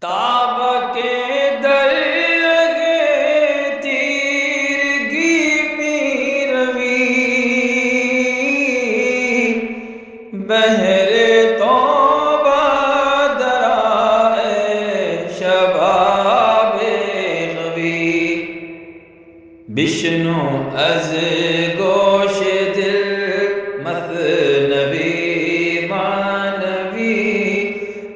تاب کے درگے تیرگی پیروی بہر توبہ درائے شباب غوی بشنو از گوش دل مثنوی مانوی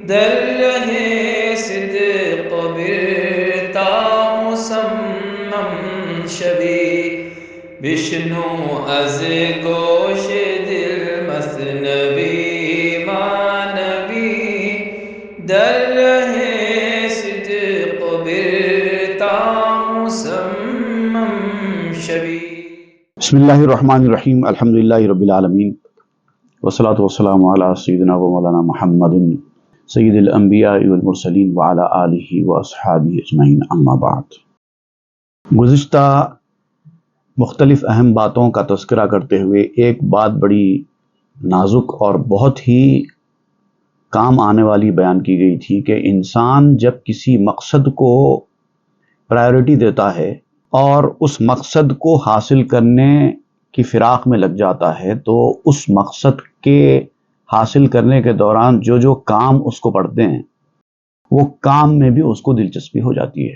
در رہے صدق برتا مسمم شوی بشنو از گوش دل مثنوی مانوی در رہے صدق برتا مسمم شوی۔ بسم اللہ الرحمن الرحیم، الحمدللہ رب العالمین، والصلاة والسلام علی سیدنا و مولانا محمد سید الانبیاء والمرسلین وعلی آلہ واصحابہ اجمعین، اما بعد۔ گزشتہ مختلف اہم باتوں کا تذکرہ کرتے ہوئے ایک بات بڑی نازک اور بہت ہی کام آنے والی بیان کی گئی تھی کہ انسان جب کسی مقصد کو پرائیورٹی دیتا ہے اور اس مقصد کو حاصل کرنے کی فراق میں لگ جاتا ہے تو اس مقصد کے حاصل کرنے کے دوران جو کام اس کو پڑتے ہیں وہ کام میں بھی اس کو دلچسپی ہو جاتی ہے،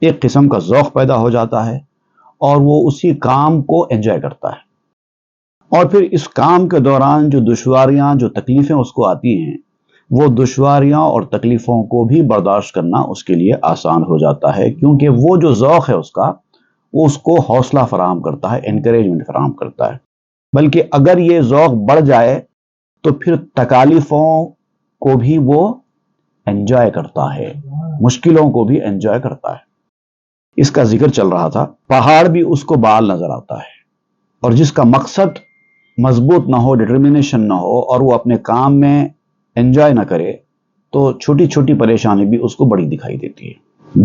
ایک قسم کا ذوق پیدا ہو جاتا ہے اور وہ اسی کام کو انجوائے کرتا ہے، اور پھر اس کام کے دوران جو دشواریاں جو تکلیفیں اس کو آتی ہیں وہ دشواریاں اور تکلیفوں کو بھی برداشت کرنا اس کے لیے آسان ہو جاتا ہے، کیونکہ وہ جو ذوق ہے اس کا وہ اس کو حوصلہ فراہم کرتا ہے، انکریجمنٹ فراہم کرتا ہے۔ بلکہ اگر یہ ذوق بڑھ جائے تو پھر تکالیفوں کو بھی وہ انجوائے کرتا ہے، مشکلوں کو بھی انجوائے کرتا ہے۔ اس کا ذکر چل رہا تھا، پہاڑ بھی اس کو بال نظر آتا ہے، اور جس کا مقصد مضبوط نہ ہو، ڈٹرمنیشن نہ ہو، اور وہ اپنے کام میں انجوائے نہ کرے تو چھوٹی چھوٹی پریشانی بھی اس کو بڑی دکھائی دیتی ہے۔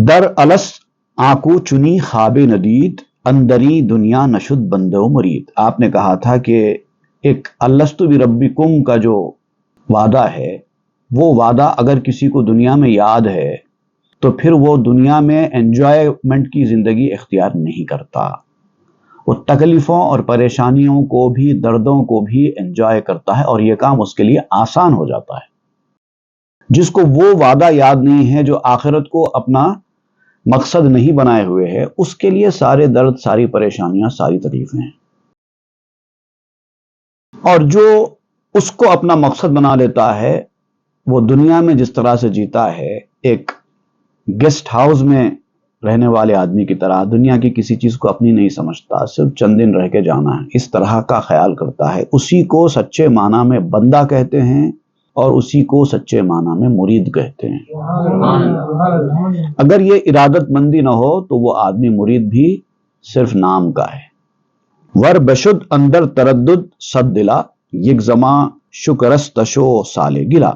در الس آنکو چنی خواب ندید، اندری دنیا نشد بندہ و مرید۔ آپ نے کہا تھا کہ ایک الستو بربکم کا جو وعدہ ہے وہ وعدہ اگر کسی کو دنیا میں یاد ہے تو پھر وہ دنیا میں انجوائمنٹ کی زندگی اختیار نہیں کرتا، وہ تکلیفوں اور پریشانیوں کو بھی، دردوں کو بھی انجوائے کرتا ہے، اور یہ کام اس کے لیے آسان ہو جاتا ہے۔ جس کو وہ وعدہ یاد نہیں ہے، جو آخرت کو اپنا مقصد نہیں بنائے ہوئے ہے، اس کے لیے سارے درد، ساری پریشانیاں، ساری تکلیفیں ہیں۔ اور جو اس کو اپنا مقصد بنا لیتا ہے وہ دنیا میں جس طرح سے جیتا ہے، ایک گیسٹ ہاؤس میں رہنے والے آدمی کی طرح، دنیا کی کسی چیز کو اپنی نہیں سمجھتا، صرف چند دن رہ کے جانا ہے، اس طرح کا خیال کرتا ہے، اسی کو سچے معنی میں بندہ کہتے ہیں اور اسی کو سچے معنی میں مرید کہتے ہیں۔ اگر یہ ارادت مندی نہ ہو تو وہ آدمی مرید بھی صرف نام کا ہے۔ ور بشد اندر تردد صد دلا، یک زماں شکرستشو سالے گلا۔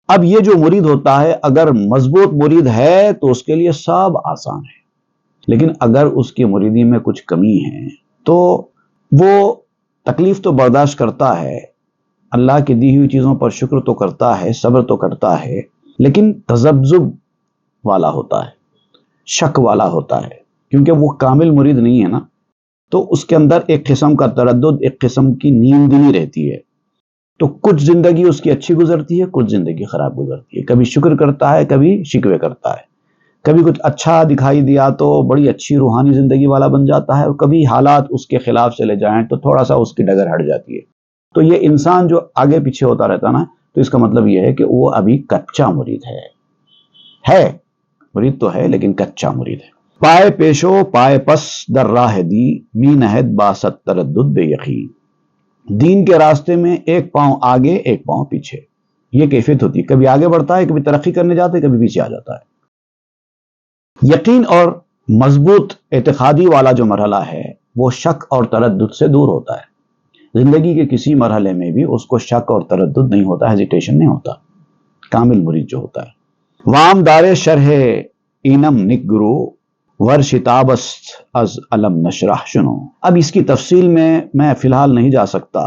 اب یہ جو مرید ہوتا ہے اگر مضبوط مرید ہے تو اس کے لیے سب آسان ہے، لیکن اگر اس کی مریدی میں کچھ کمی ہے تو وہ تکلیف تو برداشت کرتا ہے، اللہ کی دی ہوئی چیزوں پر شکر تو کرتا ہے، صبر تو کرتا ہے، لیکن تذبذب والا ہوتا ہے، شک والا ہوتا ہے، کیونکہ وہ کامل مرید نہیں ہے نا، تو اس کے اندر ایک قسم کا تردد، ایک قسم کی نیند دلی رہتی ہے۔ تو کچھ زندگی اس کی اچھی گزرتی ہے، کچھ زندگی خراب گزرتی ہے، کبھی شکر کرتا ہے، کبھی شکوے کرتا ہے، کبھی کچھ اچھا دکھائی دیا تو بڑی اچھی روحانی زندگی والا بن جاتا ہے، اور کبھی حالات اس کے خلاف چلے جائیں تو تھوڑا سا اس کی ڈگر ہٹ جاتی ہے۔ تو یہ انسان جو آگے پیچھے ہوتا رہتا نا، تو اس کا مطلب یہ ہے کہ وہ ابھی کچا مرید ہے، مرید تو ہے لیکن کچا مرید ہے۔ پائے پیشو پائے پس در راہ دی، می نہد باست تردد بے یقین۔ دین کے راستے میں ایک پاؤں آگے ایک پاؤں پیچھے، یہ کیفیت ہوتی ہے، کبھی آگے بڑھتا ہے، کبھی ترقی کرنے جاتا ہے، کبھی پیچھے آ جاتا ہے۔ یقین اور مضبوط اعتقادی والا جو مرحلہ ہے وہ شک اور تردد سے دور ہوتا ہے۔ زندگی کے کسی مرحلے میں بھی اس کو شک اور تردد نہیں ہوتا، ہیزیٹیشن نہیں ہوتا، کامل مرید جو ہوتا ہے۔ وام دار شرح اینم نک گرو، ور شتابست از علم نشرح شنو۔ اب اس کی تفصیل میں فی الحال نہیں جا سکتا،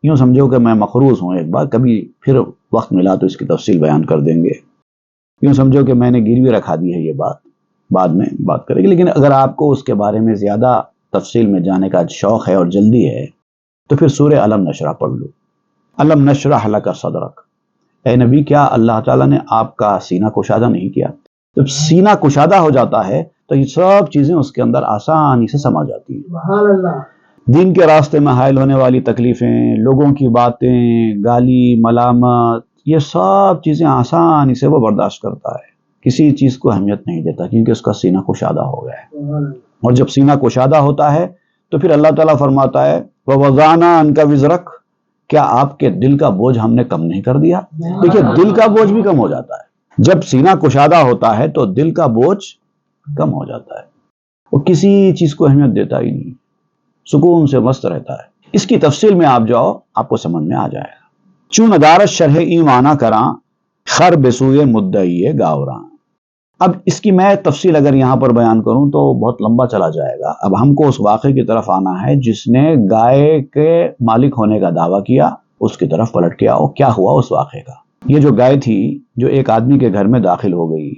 یوں سمجھو کہ میں مقروض ہوں، ایک بار کبھی پھر وقت ملا تو اس کی تفصیل بیان کر دیں گے۔ یوں سمجھو کہ میں نے گروی رکھا دی ہے، یہ بات بعد میں بات کرے گی، لیکن اگر آپ کو اس کے بارے میں زیادہ تفصیل میں جانے کا شوق ہے اور جلدی ہے تو پھر سورہ علم نشرح پڑھ لو۔ علم نشرح لک صدرک، اے نبی کیا اللہ تعالیٰ نے آپ کا سینہ کشادہ نہیں کیا؟ جب سینہ کشادہ ہو جاتا ہے تو یہ سب چیزیں اس کے اندر آسانی سے سما جاتی ہیں۔ سبحان اللہ۔ دین کے راستے میں حائل ہونے والی تکلیفیں، لوگوں کی باتیں، گالی ملامت، یہ سب چیزیں آسانی سے وہ برداشت کرتا ہے، کسی چیز کو اہمیت نہیں دیتا، کیونکہ اس کا سینہ کشادہ ہو گیا ہے۔ سبحان اللہ۔ اور جب سینہ کشادہ ہوتا ہے تو پھر اللہ تعالیٰ فرماتا ہے وَوَضَعْنَا عَنْكَ وِزْرَكَ، کیا آپ کے دل کا بوجھ ہم نے کم نہیں کر دیا؟ دیکھیے دل کا بوجھ بھی کم ہو جاتا ہے، جب سینہ کشادہ ہوتا ہے تو دل کا بوجھ کم ہو جاتا ہے، وہ کسی چیز کو اہمیت دیتا ہی نہیں، سکون سے مست رہتا ہے۔ اس کی تفصیل میں آپ جاؤ، آپ کو سمجھ میں آ جائے گا۔ چون ادارت شرح ایمانہ کراں، خر بسوئے مدعی گاوراں۔ اب اس کی میں تفصیل اگر یہاں پر بیان کروں تو بہت لمبا چلا جائے گا۔ اب ہم کو اس واقعے کی طرف آنا ہے جس نے گائے کے مالک ہونے کا دعویٰ کیا، اس کی طرف پلٹ کے آؤ، کیا ہوا اس واقعے کا۔ یہ جو گائے تھی جو ایک آدمی کے گھر میں داخل ہو گئی،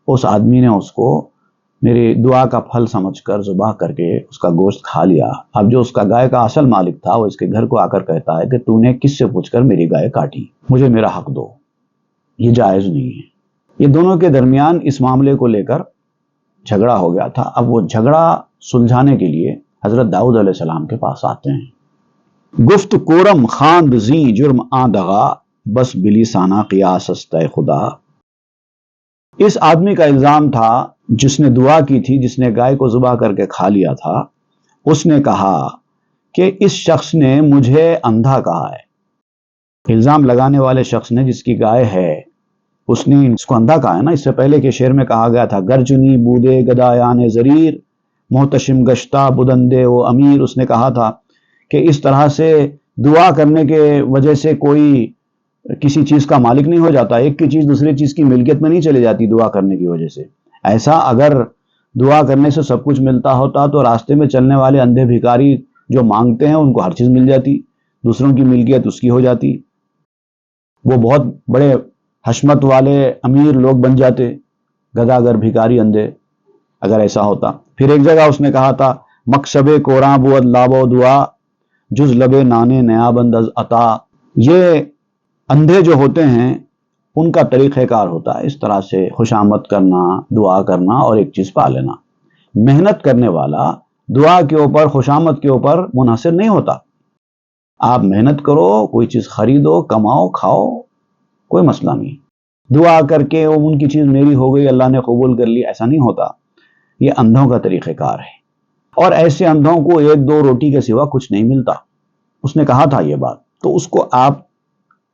اس آدمی نے اس کو میری دعا کا پھل سمجھ کر ذبح کر کے اس کا گوشت کھا لیا۔ اب جو اس کا گائے کا اصل مالک تھا وہ اس کے گھر کو آ کر کہتا ہے کہ تو نے کس سے پوچھ کر میری گائے کاٹی، مجھے میرا حق دو، یہ جائز نہیں ہے۔ یہ دونوں کے درمیان اس معاملے کو لے کر جھگڑا ہو گیا تھا۔ اب وہ جھگڑا سلجھانے کے لیے حضرت داؤد علیہ السلام کے پاس آتے ہیں۔ گفت کورم خاند زی جرم آدغا، بس بلی سانہ قیاس است خدا۔ اس آدمی کا الزام تھا جس نے دعا کی تھی، جس نے گائے کو ذبح کر کے کھا لیا تھا، اس نے کہا کہ اس شخص نے مجھے اندھا کہا ہے۔ الزام لگانے والے شخص نے، جس کی گائے ہے، اس نے اس کو اندھا کہا ہے نا۔ اس سے پہلے کے شعر میں کہا گیا تھا گرجنی بودے گدایان زریر، محتشم گشتہ بدندے و امیر۔ اس نے کہا تھا کہ اس طرح سے دعا کرنے کے وجہ سے کوئی کسی چیز کا مالک نہیں ہو جاتا، ایک کی چیز دوسری چیز کی ملکیت میں نہیں چلی جاتی دعا کرنے کی وجہ سے۔ ایسا اگر دعا کرنے سے سب کچھ ملتا ہوتا تو راستے میں چلنے والے اندھے بھکاری جو مانگتے ہیں ان کو ہر چیز مل جاتی، دوسروں کی ملکیت اس کی ہو جاتی، وہ بہت بڑے حشمت والے امیر لوگ بن جاتے، گداگر بھکاری اندھے، اگر ایسا ہوتا۔ پھر ایک جگہ اس نے کہا تھا مکسب کوراں بود لابو دعا، جز لبے نانے نیا بند از عطا۔ یہ اندھے جو ہوتے ہیں ان کا طریقہ کار ہوتا ہے اس طرح سے خوشامد کرنا، دعا کرنا اور ایک چیز پا لینا۔ محنت کرنے والا دعا کے اوپر، خوشامد کے اوپر منحصر نہیں ہوتا۔ آپ محنت کرو، کوئی چیز خریدو، کماؤ، کھاؤ، کوئی مسئلہ نہیں۔ دعا کر کے وہ ان کی چیز میری ہو گئی، اللہ نے قبول کر لی، ایسا نہیں ہوتا۔ یہ اندھوں کا طریقہ کار ہے، اور ایسے اندھوں کو ایک دو روٹی کے سوا کچھ نہیں ملتا۔ اس نے کہا تھا یہ بات، تو اس کو آپ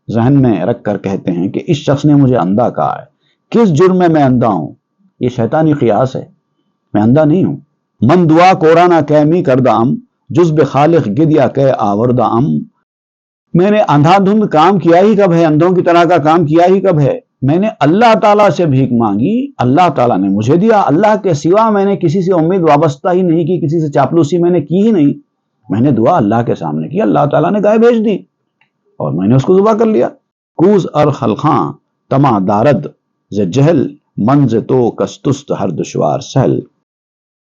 ذہن میں رکھ کر کہتے ہیں کہ اس شخص نے مجھے اندھا کہا ہے۔ کس جرم میں میں اندھا ہوں؟ یہ شیطانی قیاس ہے، میں اندھا نہیں ہوں۔ من دعا کورانا کیمی کردام، جز بخالق گدیا کہ آوردام۔ میں نے اندھا دھند کام کیا ہی کب ہے، اندھوں کی طرح کا کام کیا ہی کب ہے؟ میں نے اللہ تعالیٰ سے بھیک مانگی، اللہ تعالیٰ نے مجھے دیا۔ اللہ کے سوا میں نے کسی سے امید وابستہ ہی نہیں کی، کسی سے چاپلوسی میں نے کی ہی نہیں۔ میں نے دعا اللہ کے سامنے کی، اللہ تعالیٰ نے گائے بھیج دی اور میں نے اس کو ذبح کر لیا۔ کوز ار خلقاں تما دارد ز جہل، منز تو کستست ہر دشوار سہل۔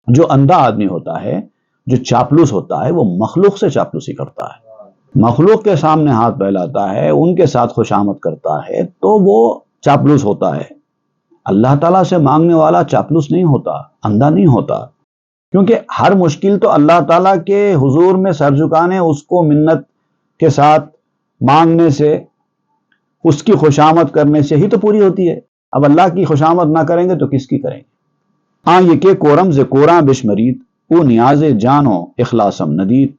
جو اندھا آدمی ہوتا ہے، جو چاپلوس ہوتا ہے، وہ مخلوق سے چاپلوسی کرتا ہے، مخلوق کے سامنے ہاتھ پھیلاتا ہے، ان کے ساتھ خوشامد کرتا ہے، تو وہ چاپلوس ہوتا ہے۔ اللہ تعالیٰ سے مانگنے والا چاپلوس نہیں ہوتا، اندھا نہیں ہوتا، کیونکہ ہر مشکل تو اللہ تعالیٰ کے حضور میں سر جھکانے، اس کو منت کے ساتھ مانگنے سے، اس کی خوشامد کرنے سے ہی تو پوری ہوتی ہے۔ اب اللہ کی خوشامد نہ کریں گے تو کس کی کریں گے؟ آں یہ کہ کورم ز کوراں بشمرید، او نیاز جانو اخلاصم ندید۔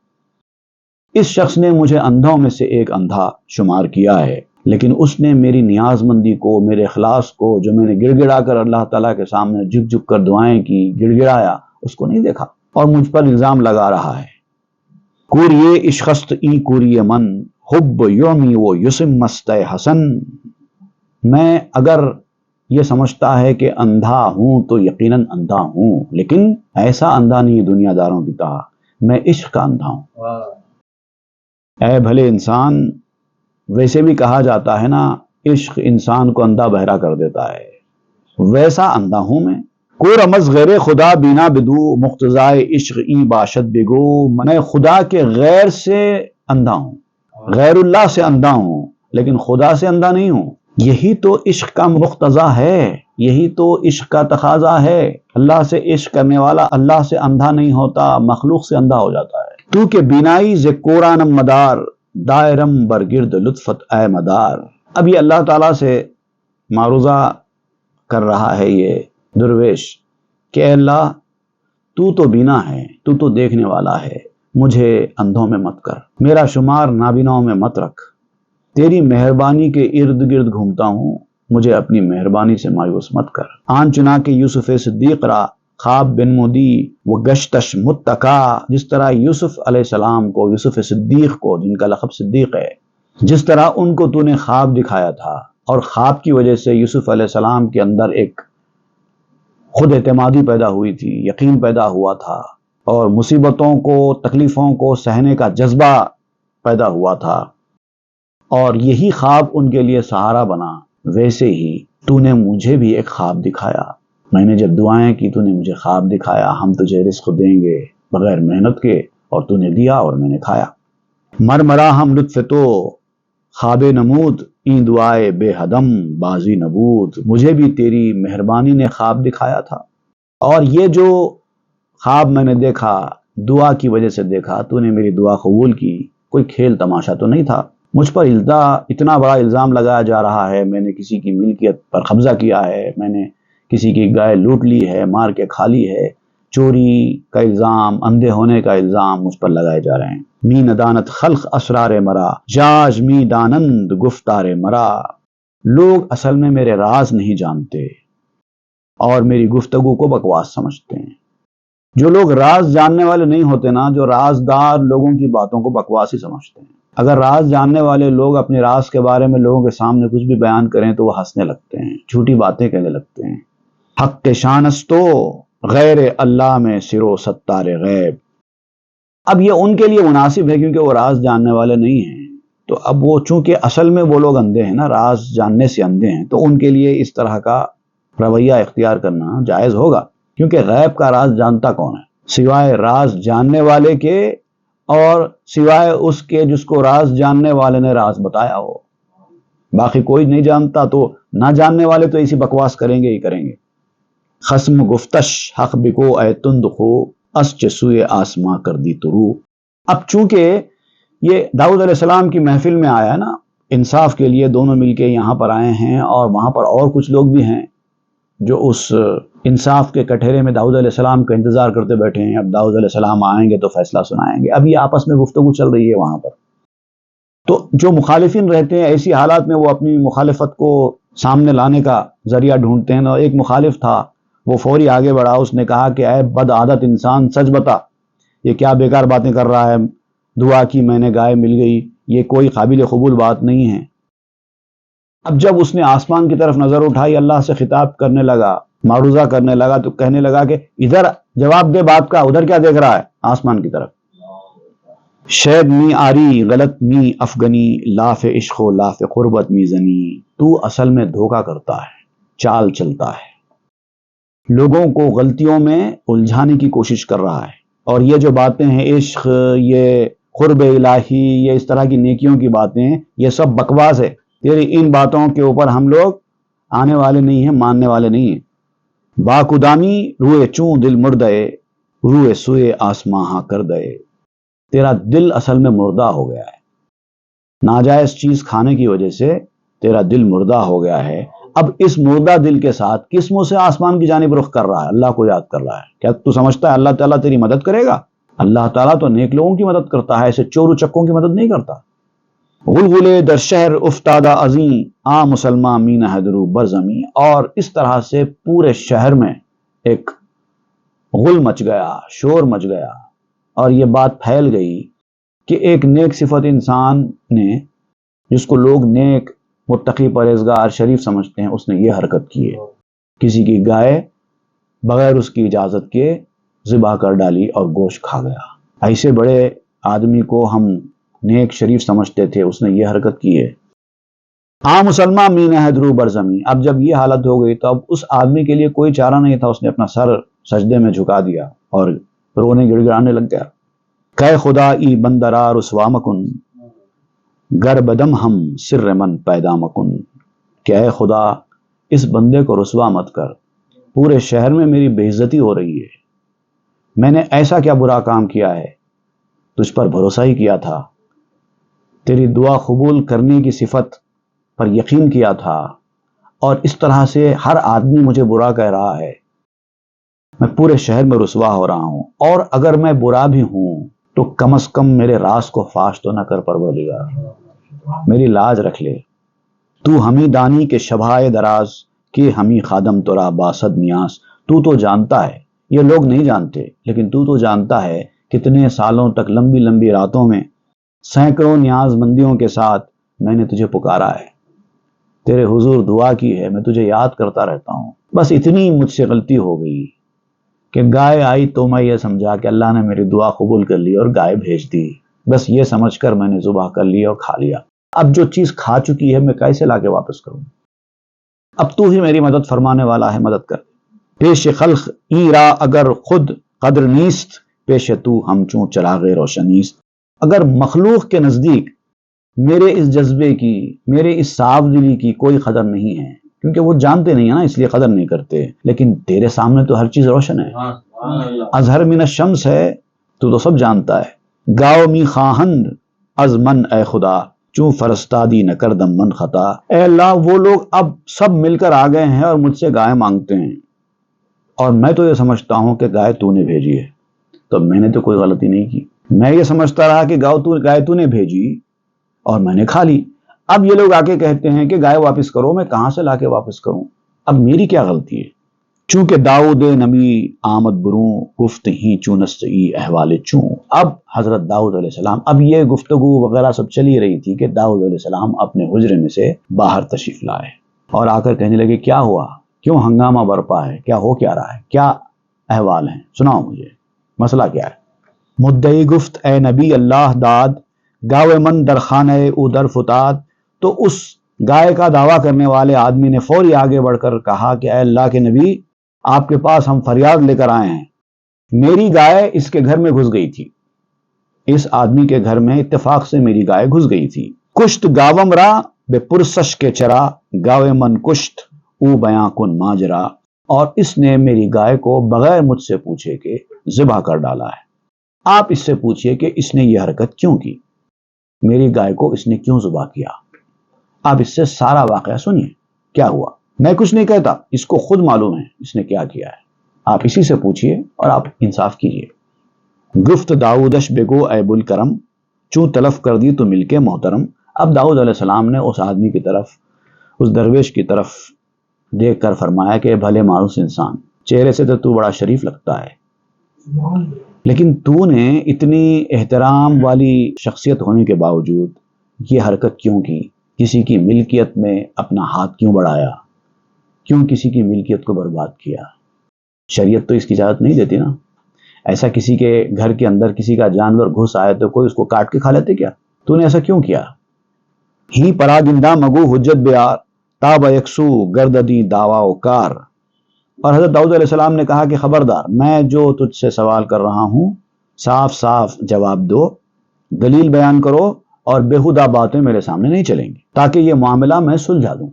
اس شخص نے مجھے اندھوں میں سے ایک اندھا شمار کیا ہے، لیکن اس نے میری نیاز مندی کو، میرے اخلاص کو، جو میں نے گڑ گڑا کر اللہ تعالیٰ کے سامنے جھک جھک کر دعائیں کی، گڑ گڑایا، اس کو نہیں دیکھا، اور مجھ پر الزام لگا رہا ہے۔ کوریے اشخست ای کوریے من، حب یومی و یسم مست حسن۔ میں اگر یہ سمجھتا ہے کہ اندھا ہوں تو یقیناً اندھا ہوں، لیکن ایسا اندھا نہیں دنیا داروں کی طرح، میں عشق کا اندھا ہوں۔ اے بھلے انسان، ویسے بھی کہا جاتا ہے نا، عشق انسان کو اندھا بہرا کر دیتا ہے۔ ویسا اندھا ہوں میں۔ کو رمز غیر خدا بینا بدو مقتضائے عشق ای باشد بگو، میں خدا کے غیر سے اندھا ہوں، غیر اللہ سے اندھا ہوں لیکن خدا سے اندھا نہیں ہوں۔ یہی تو عشق کا مقتضا ہے، یہی تو عشق کا تقاضا ہے۔ اللہ سے عشق کرنے والا اللہ سے اندھا نہیں ہوتا، مخلوق سے اندھا ہو جاتا ہے۔ تو کہ بینائی ز قرآنم مدار، دائرم برگرد لطفت اے مدار۔ اب یہ اللہ تعالیٰ سے معروضہ کر رہا ہے یہ درویش کہ اے اللہ تو تو بینا ہے، تو تو دیکھنے والا ہے، مجھے اندھوں میں مت کر، میرا شمار نابیناؤں میں مت رکھ، تیری مہربانی کے ارد گرد گھومتا ہوں، مجھے اپنی مہربانی سے مایوس مت کر۔ آن چنا کے یوسف صدیق را خواب بن مودی و گشتش متکا، جس طرح یوسف علیہ السلام کو، یوسف صدیق کو جن کا لقب صدیق ہے، جس طرح ان کو تو نے خواب دکھایا تھا اور خواب کی وجہ سے یوسف علیہ السلام کے اندر ایک خود اعتمادی پیدا ہوئی تھی، یقین پیدا ہوا تھا اور مصیبتوں کو، تکلیفوں کو سہنے کا جذبہ پیدا ہوا تھا اور یہی خواب ان کے لیے سہارا بنا، ویسے ہی تو نے مجھے بھی ایک خواب دکھایا۔ میں نے جب دعائیں کی تو نے مجھے خواب دکھایا، ہم تجھے رزق دیں گے بغیر محنت کے، اور تو نے دیا اور میں نے کھایا۔ مرمرا ہم لطف تو خواب نمود، این دعائے بے حدم بازی نبود۔ مجھے بھی تیری مہربانی نے خواب دکھایا تھا اور یہ جو خواب میں نے دیکھا دعا کی وجہ سے دیکھا، تو نے میری دعا قبول کی، کوئی کھیل تماشا تو نہیں تھا۔ مجھ پر اتنا بڑا الزام لگایا جا رہا ہے، میں نے کسی کی ملکیت پر قبضہ کیا ہے، میں نے کسی کی گائے لوٹ لی ہے، مار کے کھا لی ہے، چوری کا الزام، اندھے ہونے کا الزام مجھ پر لگائے جا رہے ہیں۔ می ندانت خلق اسرار مرا، جاج می دانند گفتار مرا۔ لوگ اصل میں میرے راز نہیں جانتے اور میری گفتگو کو بکواس سمجھتے ہیں۔ جو لوگ راز جاننے والے نہیں ہوتے نا، جو رازدار لوگوں کی باتوں کو بکواس ہی سمجھتے ہیں۔ اگر راز جاننے والے لوگ اپنے راز کے بارے میں لوگوں کے سامنے کچھ بھی بیان کریں تو وہ ہنسنے لگتے ہیں، جھوٹی باتیں کہنے لگتے ہیں۔ حق کے شانستو غیر اللہ میں سرو ستار غیب۔ اب یہ ان کے لیے مناسب ہے کیونکہ وہ راز جاننے والے نہیں ہیں، تو اب وہ چونکہ اصل میں وہ لوگ اندھے ہیں نا، راز جاننے سے اندھے ہیں، تو ان کے لیے اس طرح کا رویہ اختیار کرنا جائز ہوگا، کیونکہ غیب کا راز جانتا کون ہے سوائے راز جاننے والے کے، اور سوائے اس کے جس کو راز جاننے والے نے راز بتایا ہو۔ باقی کوئی نہیں جانتا، تو نہ جاننے والے تو ایسی بکواس کریں گے ہی کریں گے۔ خصم گفتش حق بکو اے تند خو، اس چسوئے آسماں کر دی ترو۔ اب چونکہ یہ داؤد علیہ السلام کی محفل میں آیا نا، انصاف کے لیے دونوں مل کے یہاں پر آئے ہیں، اور وہاں پر اور کچھ لوگ بھی ہیں جو اس انصاف کے کٹہرے میں داؤد علیہ السلام کا انتظار کرتے بیٹھے ہیں۔ اب داؤد علیہ السلام آئیں گے تو فیصلہ سنائیں گے۔ اب یہ آپس میں گفتگو چل رہی ہے وہاں پر، تو جو مخالفین رہتے ہیں ایسی حالات میں وہ اپنی مخالفت کو سامنے لانے کا ذریعہ ڈھونڈتے ہیں۔ اور ایک مخالف تھا، وہ فوری آگے بڑھا، اس نے کہا کہ اے بد عادت انسان، سچ بتا، یہ کیا بیکار باتیں کر رہا ہے، دعا کی میں نے گائے مل گئی، یہ کوئی قابل قبول بات نہیں ہے۔ اب جب اس نے آسمان کی طرف نظر اٹھائی، اللہ سے خطاب کرنے لگا، معروضہ کرنے لگا، تو کہنے لگا کہ ادھر جواب دے بات کا، ادھر کیا دیکھ رہا ہے آسمان کی طرف۔ شید می آری غلط می افغنی، لاف عشق و لاف قربت می زنی۔ تو اصل میں دھوکہ کرتا ہے، چال چلتا ہے، لوگوں کو غلطیوں میں الجھانے کی کوشش کر رہا ہے، اور یہ جو باتیں ہیں عشق، یہ قرب الہی، یہ اس طرح کی نیکیوں کی باتیں، یہ سب بکواس ہے۔ تیری ان باتوں کے اوپر ہم لوگ آنے والے نہیں ہیں، ماننے والے نہیں ہیں۔ باکدامی روئے چون دل مردے، روئے سوئے آسماں ہاں کر دے۔ تیرا دل اصل میں مردہ ہو گیا ہے، ناجائز چیز کھانے کی وجہ سے تیرا دل مردہ ہو گیا ہے۔ اب اس مردہ دل کے ساتھ کس منہ سے آسمان کی جانب رخ کر رہا ہے؟ اللہ کو یاد کر رہا ہے۔ کیا تو سمجھتا ہے اللہ تعالیٰ تیری مدد کرے گا؟ اللہ تعالیٰ تو نیک لوگوں کی مدد کرتا ہے، ایسے چور و چکوں کی مدد نہیں کرتا۔ غلغلے در شہر افتادہ عظیم، آ مسلمان مین حیدرو برزمی۔ اور اس طرح سے پورے شہر میں ایک غل مچ گیا، شور مچ گیا، اور یہ بات پھیل گئی کہ ایک نیک صفت انسان نے، جس کو لوگ نیک، متقی، پرہیزگار، شریف سمجھتے ہیں، اس نے یہ حرکت کی ہے، کسی کی گائے بغیر اس کی اجازت کے ذبح کر ڈالی اور گوشت کھا گیا۔ ایسے بڑے آدمی کو ہم نیک شریف سمجھتے تھے، اس نے یہ حرکت کی ہے۔ مسلمان مین ہے درو برزمی. اب جب یہ حالت ہو گئی تو اب اس آدمی کے لیے کوئی چارہ نہیں تھا، اس نے اپنا سر سجدے میں جھکا دیا اور رونے گڑ گڑانے لگ گیا. کہ خدا ای بندرا رسوا مکن، گر بدم ہم سر من پیدا مکن. کہ اے خدا اس بندے کو رسوا مت کر، پورے شہر میں میری بے عزتی ہو رہی ہے. میں نے ایسا کیا برا کام کیا ہے؟ تجھ پر بھروسہ ہی کیا تھا، تیری دعا قبول کرنے کی صفت پر یقین کیا تھا، اور اس طرح سے ہر آدمی مجھے برا کہہ رہا ہے. میں پورے شہر میں رسوا ہو رہا ہوں، اور اگر میں برا بھی ہوں تو کم از کم میرے راز کو فاش تو نہ کر پروردگار، میری لاج رکھ لے. تو ہمی دانی کے شبھائے دراز کہ ہمی خادم تورا باسد نیاز. تو جانتا ہے، یہ لوگ نہیں جانتے، لیکن تو جانتا ہے کتنے سالوں تک لمبی لمبی راتوں میں سینکڑوں نیاز مندیوں کے ساتھ میں نے تجھے پکارا ہے، تیرے حضور دعا کی ہے، میں تجھے یاد کرتا رہتا ہوں. بس اتنی مجھ سے غلطی ہو گئی کہ گائے آئی تو میں یہ سمجھا کہ اللہ نے میری دعا قبول کر لی اور گائے بھیج دی. بس یہ سمجھ کر میں نے ذبح کر لی اور کھا لیا. اب جو چیز کھا چکی ہے میں کیسے لا کے واپس کروں؟ اب تو ہی میری مدد فرمانے والا ہے، مدد کر. پیش خلق ای را اگر خود قدر نیست، پیش تو ہم چون چراغ روشنیست. اگر مخلوق کے نزدیک میرے اس جذبے کی، میرے اس صاف دلی کی کوئی قدر نہیں ہے، کیونکہ وہ جانتے نہیں ہیں نا، اس لیے قدر نہیں کرتے. لیکن تیرے سامنے تو ہر چیز روشن ہے، اظہر من الشمس ہے، تو سب جانتا ہے. گاؤ می خواہند از من اے خدا، چون فرستادی نہ کردم من خطا. اے اللہ وہ لوگ اب سب مل کر آ گئے ہیں اور مجھ سے گائے مانگتے ہیں، اور میں تو یہ سمجھتا ہوں کہ گائے تو نے بھیجی ہے، تو میں نے تو کوئی غلطی نہیں کی. میں یہ سمجھتا رہا کہ گائے تو نے بھیجی اور میں نے کھا لی. اب یہ لوگ آ کے کہتے ہیں کہ گائے واپس کرو، میں کہاں سے لا کے واپس کروں؟ اب میری کیا غلطی ہے؟ چونکہ داؤد نبی آمد بروں، گفت ہی چونست ای احوال چوں. اب حضرت داؤد علیہ السلام، اب یہ گفتگو وغیرہ سب چلی رہی تھی کہ داؤد علیہ السلام اپنے حجرے میں سے باہر تشریف لائے اور آ کر کہنے لگے کیا ہوا، کیوں ہنگامہ برپا ہے، کیا ہو کیا رہا ہے، کیا احوال ہیں، سناؤ مجھے، مسئلہ کیا ہے؟ مدعی گفت اے نبی اللہ داد، گاوے من درخانہ او در فتاد. تو اس گائے کا دعویٰ کرنے والے آدمی نے فوری آگے بڑھ کر کہا کہ اے اللہ کے نبی، آپ کے پاس ہم فریاد لے کر آئے ہیں، میری گائے اس کے گھر میں گھس گئی تھی، اس آدمی کے گھر میں اتفاق سے میری گائے گھس گئی تھی. کشت گاوم را بے پرسش کے چرا، گاوے من کشت او بیاں کن ماجرا. اور اس نے میری گائے کو بغیر مجھ سے پوچھے کہ ذبح کر ڈالا ہے. آپ اس سے پوچھئے کہ اس نے یہ حرکت کیوں کی، میری گائے کو اس نے کیوں ذبح کیا. آپ اس سے سارا واقعہ سنیے کیا ہوا. میں کچھ نہیں کہتا، اس کو خود معلوم ہے اس نے کیا کیا ہے. آپ اسی سے پوچھئے اور آپ انصاف کیجئے. گفت داؤدش بگو اے بلکرم، چوں تلف کر دی تو مل کے محترم. اب داؤد علیہ السلام نے اس آدمی کی طرف، اس درویش کی طرف دیکھ کر فرمایا کہ بھلے مانوس انسان، چہرے سے تو بڑا شریف لگتا ہے، لیکن تو نے اتنی احترام والی شخصیت ہونے کے باوجود یہ حرکت کیوں کی؟ کسی کی ملکیت میں اپنا ہاتھ کیوں بڑھایا؟ کیوں کسی کی ملکیت کو برباد کیا؟ شریعت تو اس کی اجازت نہیں دیتی نا. ایسا کسی کے گھر کے اندر کسی کا جانور گھس آئے تو کوئی اس کو کاٹ کے کھا لیتے کیا؟ تو نے ایسا کیوں کیا؟ ہی پراگندہ مگو حجت بیار، تاب یکسو گرددی دعویٰ و کار. اور حضرت داؤد علیہ السلام نے کہا کہ خبردار، میں جو تجھ سے سوال کر رہا ہوں صاف صاف جواب دو، دلیل بیان کرو، اور بیہودہ باتیں میرے سامنے نہیں چلیں گی، تاکہ یہ معاملہ میں سلجھا دوں.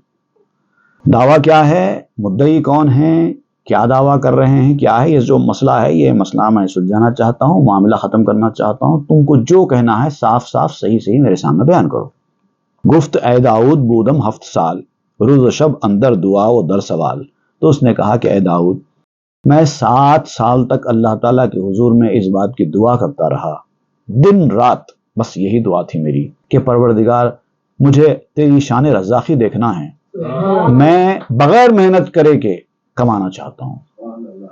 دعویٰ کیا ہے، مدعی کون ہیں، کیا دعویٰ کر رہے ہیں، کیا ہے یہ جو مسئلہ ہے، یہ مسئلہ میں سلجھانا چاہتا ہوں، معاملہ ختم کرنا چاہتا ہوں. تم کو جو کہنا ہے صاف صاف صحیح صحیح میرے سامنے بیان کرو. گفت اے داؤد بودم 7 سال، روز و شب اندر دعا و در سوال. تو اس نے کہا کہ اے داؤد، میں 7 سال تک اللہ تعالیٰ کے حضور میں اس بات کی دعا کرتا رہا، دن رات بس یہی دعا تھی میری کہ پروردگار مجھے تیری شان رزاقی دیکھنا ہے، میں بغیر محنت کرے کے کمانا چاہتا ہوں،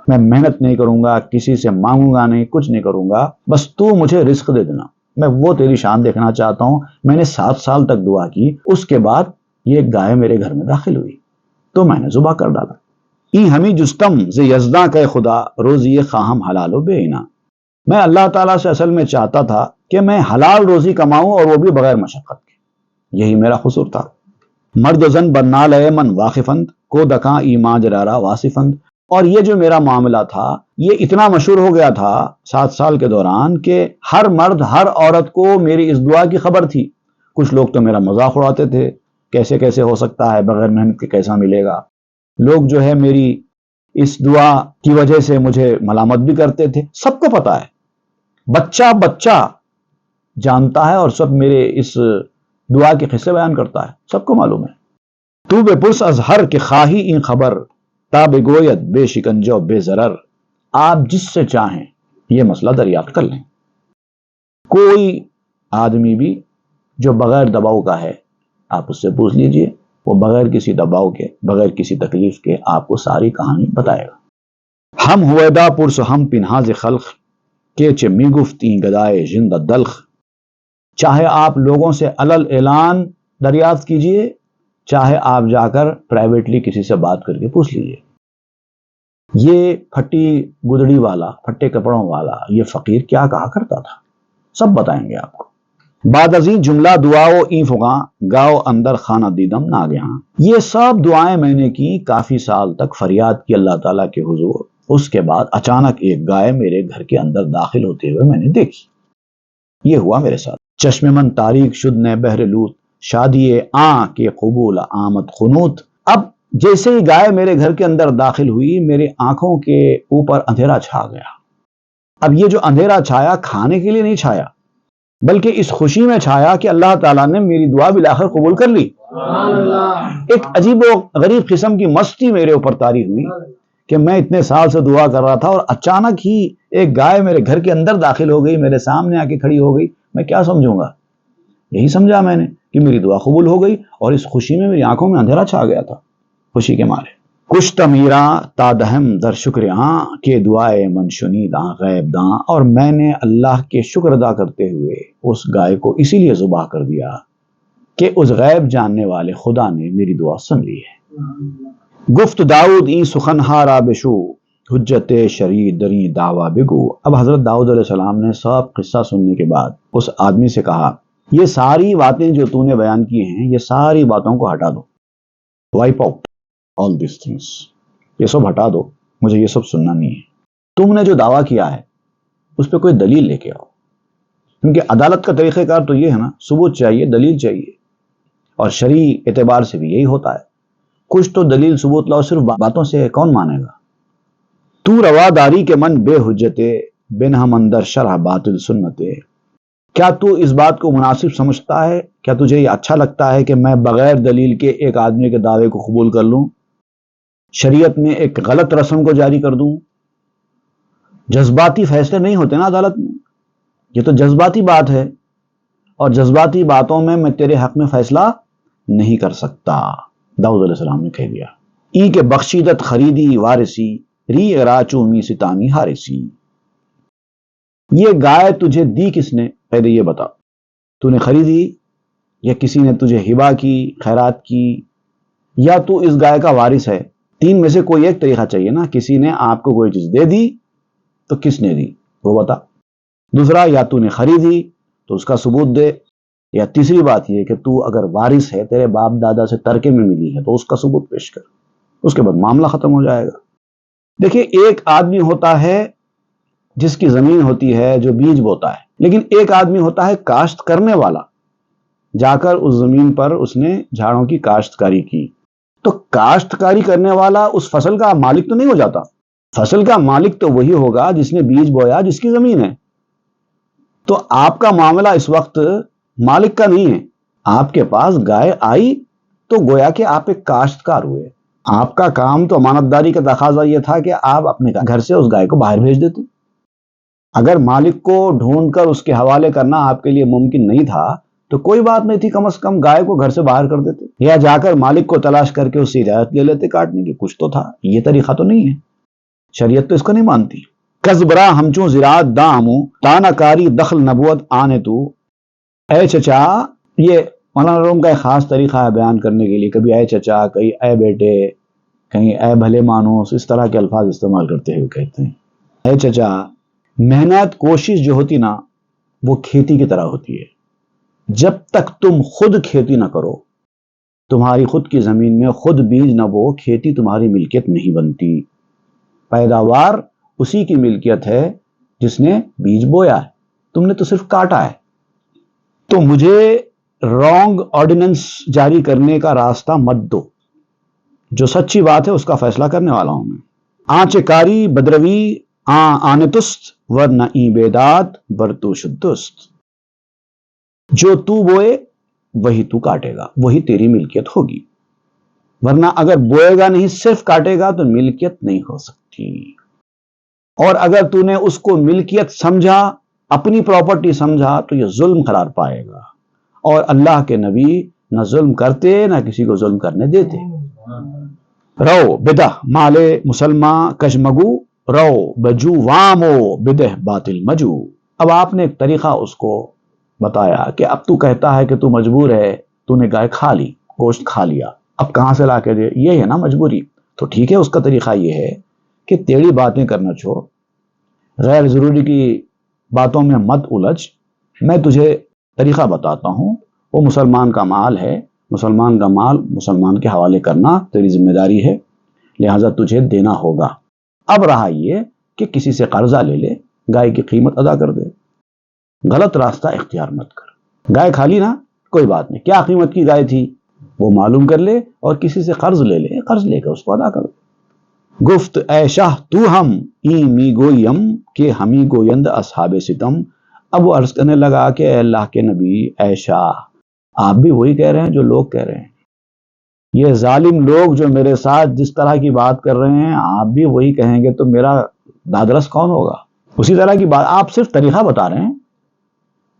میں محنت نہیں کروں گا، کسی سے مانگوں گا نہیں، کچھ نہیں کروں گا، بس تو مجھے رزق دے دینا، میں وہ تیری شان دیکھنا چاہتا ہوں. میں نے 7 سال تک دعا کی، اس کے بعد یہ گائے میرے گھر میں داخل ہوئی تو میں نے ذبح کر ڈالا. ای ہمیں جستم ز یزداں کہ خدا، روزی خواہم حلال و بے اینا. میں اللہ تعالیٰ سے اصل میں چاہتا تھا کہ میں حلال روزی کماؤں، اور وہ بھی بغیر مشقت کے، یہی میرا قصور تھا. مرد و زن برنال ہے من واقفند کو دکاں ایمان جرارا واصفند. اور یہ جو میرا معاملہ تھا یہ اتنا مشہور ہو گیا تھا 7 سال کے دوران کہ ہر مرد ہر عورت کو میری اس دعا کی خبر تھی. کچھ لوگ تو میرا مذاق اڑاتے تھے، کیسے کیسے ہو سکتا ہے، بغیر محنت کے کیسا ملے گا. لوگ جو ہے میری اس دعا کی وجہ سے مجھے ملامت بھی کرتے تھے. سب کو پتا ہے، بچہ بچہ جانتا ہے اور سب میرے اس دعا کے قصے بیان کرتا ہے، سب کو معلوم ہے. تو بے پرس از ہر کے خواہی این خبر تا بگوید بے شکنجہ و بے ضرر. آپ جس سے چاہیں یہ مسئلہ دریافت کر لیں. کوئی آدمی بھی جو بغیر دباؤ کا ہے آپ اس سے پوچھ لیجئے، وہ بغیر کسی دباؤ کے، بغیر کسی تکلیف کے آپ کو ساری کہانی بتائے گا. ہم ہویدا پرس ہم پنہاز خلق کے چمی گفتی گدائے جند دلخ. چاہے آپ لوگوں سے علل اعلان دریافت کیجئے، چاہے آپ جا کر پرائیویٹلی کسی سے بات کر کے پوچھ لیجئے. یہ پھٹی گدڑی والا، پھٹے کپڑوں والا یہ فقیر کیا کہا کرتا تھا، سب بتائیں گے آپ کو. بعد ازیں جملہ دعاؤ این فغاں گاؤ اندر خانہ دیدم ناگہاں. یہ سب دعائیں میں نے کی، کافی سال تک فریاد کی اللہ تعالیٰ کے حضور. اس کے بعد اچانک ایک گائے میرے گھر کے اندر داخل ہوتے ہوئے میں نے دیکھی. یہ ہوا میرے ساتھ. چشم من تاریک شد نے بہر لوت شادی آں کے قبول آمد خنوت. اب جیسے ہی گائے میرے گھر کے اندر داخل ہوئی میرے آنکھوں کے اوپر اندھیرا چھا گیا. اب یہ جو اندھیرا چھایا کھانے کے لیے نہیں چھایا، بلکہ اس خوشی میں چھایا کہ اللہ تعالیٰ نے میری دعا بالآخر قبول کر لی. ایک عجیب و غریب قسم کی مستی میرے اوپر طاری ہوئی کہ میں اتنے سال سے دعا کر رہا تھا اور اچانک ہی ایک گائے میرے گھر کے اندر داخل ہو گئی، میرے سامنے آ کے کھڑی ہو گئی. میں کیا سمجھوں گا؟ یہی سمجھا میں نے کہ میری دعا قبول ہو گئی، اور اس خوشی میں میری آنکھوں میں اندھیرا چھا گیا تھا خوشی کے مارے. کچھ تمیراں تا دہم در شکر آں کے دعائے من شنیداں غیب داں. اور میں نے اللہ کے شکر ادا کرتے ہوئے اس گائے کو اسی لیے ذبح کر دیا کہ اس غیب جاننے والے خدا نے میری دعا سن لی ہے. گفت داؤد این سخن ہارا بشو حجت شرید دری دعویٰ بگو. اب حضرت داؤد علیہ السلام نے سب قصہ سننے کے بعد اس آدمی سے کہا یہ ساری باتیں جو تو نے بیان کی ہیں یہ ساری باتوں کو ہٹا دو. Wipe out all these things. یہ سب ہٹا دو، مجھے یہ سب سننا نہیں ہے. تم نے جو دعویٰ کیا ہے اس پہ کوئی دلیل لے کے آؤ، کیونکہ عدالت کا طریقہ کار تو یہ ہے نا، ثبوت چاہیے، دلیل چاہیے. اور شرعی اعتبار سے بھی یہی ہوتا ہے، کچھ تو دلیل ثبوت لاؤ. صرف باتوں سے کون مانے گا؟ تو رواداری کے من بے حجتے بنہ مندر شرح باطل سنتے. کیا تو اس بات کو مناسب سمجھتا ہے؟ کیا تجھے یہ اچھا لگتا ہے کہ میں بغیر دلیل کے ایک آدمی کے دعوے کو قبول کر لوں، شریعت میں ایک غلط رسم کو جاری کر دوں؟ جذباتی فیصلے نہیں ہوتے نا عدالت میں، یہ تو جذباتی بات ہے، اور جذباتی باتوں میں تیرے حق میں فیصلہ نہیں کر سکتا. داؤد علیہ السلام نے کہہ دیا ای کے بخشیدت خریدی وارثی ری راچو می ستانی ہارسی. یہ گائے تجھے دی کس نے؟ پہلے یہ بتا، تو نے خریدی یا کسی نے تجھے ہبہ کی، خیرات کی، یا تو اس گائے کا وارث ہے؟ تین میں سے کوئی ایک طریقہ چاہیے نا. کسی نے آپ کو کوئی چیز دے دی تو کس نے دی وہ بتا. دوسرا، یا تو نے خریدی تو اس کا ثبوت دے، یا تیسری بات یہ کہ تو اگر وارث ہے، تیرے باپ دادا سے ترکے میں ملی ہے تو اس کا ثبوت پیش کر. اس کے بعد معاملہ ختم ہو جائے گا. دیکھیے، ایک آدمی ہوتا ہے جس کی زمین ہوتی ہے جو بیج بوتا ہے، لیکن ایک آدمی ہوتا ہے کاشت کرنے والا. جا کر اس زمین پر اس نے جھاڑوں کی کاشتکاری کی. تو کاشتکاری کرنے والا اس فصل کا مالک تو نہیں ہو جاتا. فصل کا مالک تو وہی ہوگا جس نے بیج بویا، جس کی زمین ہے. تو آپ کا معاملہ اس وقت مالک کا نہیں ہے. آپ کے پاس گائے آئی تو گویا کہ آپ ایک کاشتکار ہوئے. آپ کا کام تو امانت داری کا تقاضا یہ تھا کہ آپ اپنے گھر سے اس گائے کو باہر بھیج دیتے. اگر مالک کو ڈھونڈ کر اس کے حوالے کرنا آپ کے لیے ممکن نہیں تھا تو کوئی بات نہیں تھی، کم از کم گائے کو گھر سے باہر کر دیتے، یا جا کر مالک کو تلاش کر کے اس سے اجازت لے لیتے کاٹنے کی. کچھ تو تھا. یہ طریقہ تو نہیں ہے، شریعت تو اس کو نہیں مانتی. کذبرا ہمچوں زراعت دا ہموں تانا کاری دخل نبوت آنے تو. اے چچا، یہ مولانا روم کا ایک خاص طریقہ ہے بیان کرنے کے لیے. کبھی اے چچا، کہیں اے بیٹے، کہیں اے بھلے مانوس، اس طرح کے الفاظ استعمال کرتے ہوئے کہتے ہیں اے چچا. محنت کوشش جو ہوتی نا وہ کھیتی کی طرح ہوتی ہے. جب تک تم خود کھیتی نہ کرو تمہاری خود کی زمین میں خود بیج نہ بو، کھیتی تمہاری ملکیت نہیں بنتی، پیداوار اسی کی ملکیت ہے جس نے بیج بویا ہے، تم نے تو صرف کاٹا ہے۔ تو مجھے رانگ آرڈیننس جاری کرنے کا راستہ مت دو، جو سچی بات ہے اس کا فیصلہ کرنے والا ہوں میں۔ آنچ کاری بدروی آنتست ورنہ ای بیداد برتو شدست، جو تو بوئے وہی تو کاٹے گا، وہی تیری ملکیت ہوگی، ورنہ اگر بوئے گا نہیں صرف کاٹے گا تو ملکیت نہیں ہو سکتی۔ اور اگر تو نے اس کو ملکیت سمجھا، اپنی پراپرٹی سمجھا، تو یہ ظلم قرار پائے گا، اور اللہ کے نبی نہ ظلم کرتے نہ کسی کو ظلم کرنے دیتے۔ رو بدہ مالے مسلمان کشمگو، رو بجو وامو بدہ باطل مجو۔ اب آپ نے ایک طریقہ اس کو بتایا کہ اب تو کہتا ہے کہ تو مجبور ہے، تو نے گائے کھا لی، گوشت کھا لیا، اب کہاں سے لا کے دے؟ یہ ہے نا مجبوری۔ تو ٹھیک ہے، اس کا طریقہ یہ ہے کہ ٹیڑھی باتیں کرنا چھوڑ، غیر ضروری کی باتوں میں مت الجھ، میں تجھے طریقہ بتاتا ہوں۔ وہ مسلمان کا مال ہے، مسلمان کا مال مسلمان کے حوالے کرنا تیری ذمہ داری ہے، لہٰذا تجھے دینا ہوگا۔ اب رہا یہ کہ کسی سے قرضہ لے لے، گائے کی قیمت ادا کر دے، غلط راستہ اختیار مت کر۔ گائے کھا لی نا، کوئی بات نہیں، کیا قیمت کی گائے تھی وہ معلوم کر لے، اور کسی سے قرض لے لے، قرض لے کے اس کو ادا کر دے۔ گفت اے شاہ تو ہم ای می گویم کہ ہمی گویند اصحاب ستم۔ اب وہ عرض کرنے لگا کہ اے اللہ کے نبی، اے شاہ، آپ بھی وہی کہہ رہے ہیں جو لوگ کہہ رہے ہیں، یہ ظالم لوگ جو میرے ساتھ جس طرح کی بات کر رہے ہیں آپ بھی وہی کہیں گے تو میرا دادرس کون ہوگا؟ اسی طرح کی بات، آپ صرف طریقہ بتا رہے ہیں،